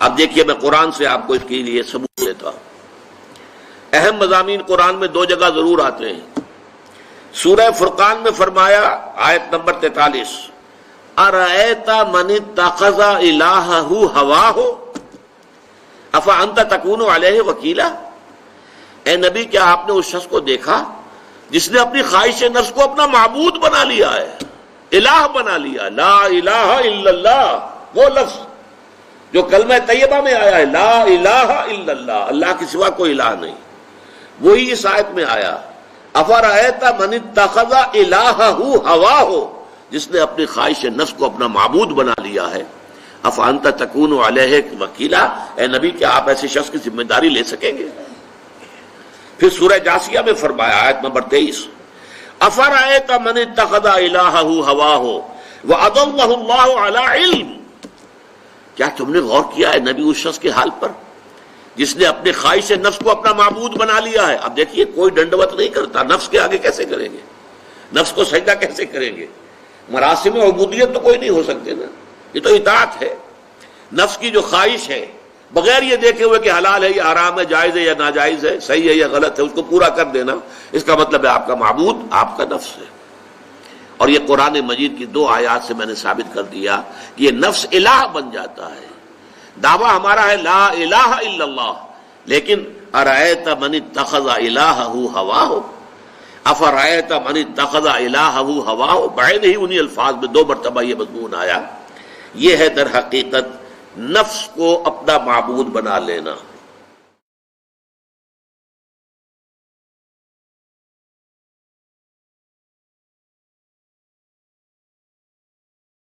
اب دیکھیے میں قرآن سے آپ کو اس کے لیے ثبوت دیتا ہوں. اہم مضامین قرآن میں دو جگہ ضرور آتے ہیں. سورہ فرقان میں فرمایا آیت نمبر 43 ارأیت من اتخذ الہہ ہواہ افانت تکون علیہ وکیلا. اے نبی کیا آپ نے اس شخص کو دیکھا جس نے اپنی خواہش نفس کو اپنا معبود بنا لیا ہے، الہ بنا لیا. لا الہ الا اللہ وہ لفظ جو کلمہ طیبہ میں آیا ہے، لا الہ الا اللہ، اللہ کے سوا کوئی الہ نہیں، وہی اس آیت میں آیا. افرأیت من اتخذ الہہ ہواہ، جس نے اپنی خواہش نفس کو اپنا معبود بنا لیا ہے. افانت تکون علیہ وکیلا، اے نبی کیا آپ ایسے شخص کی ذمہ داری لے سکیں گے؟ پھر سورہ جاسیہ میں فرمایا آیت نمبر 23 افرأیت من اتخذ الہہ ہواہ وأضلہ اللہ علی علم. کیا تم نے غور کیا ہے نبی اس شخص کے حال پر جس نے اپنے خواہش نفس کو اپنا معبود بنا لیا ہے؟ اب دیکھیے کوئی ڈنڈوت نہیں کرتا، نفس کے آگے کیسے کریں گے، نفس کو سجدہ کیسے کریں گے؟ مراسم عبودیت تو کوئی نہیں ہو سکتے نا، یہ تو اطاعت ہے. نفس کی جو خواہش ہے بغیر یہ دیکھے ہوئے کہ حلال ہے یا حرام ہے، جائز ہے یا ناجائز ہے، صحیح ہے یا غلط ہے، اس کو پورا کر دینا، اس کا مطلب ہے آپ کا معبود آپ کا نفس ہے. اور یہ قرآن مجید کی دو آیات سے میں نے ثابت کر دیا کہ یہ نفس الہ بن جاتا ہے. دعویٰ ہمارا ہے لا الہ الا اللہ، لیکن ارأیت من اتخذ الہہ ہواہ افرأیت من اتخذ الہہ ہواہ، بعید ہی انہی الفاظ میں 2 مرتبہ یہ مضمون آیا. یہ ہے در حقیقت نفس کو اپنا معبود بنا لینا.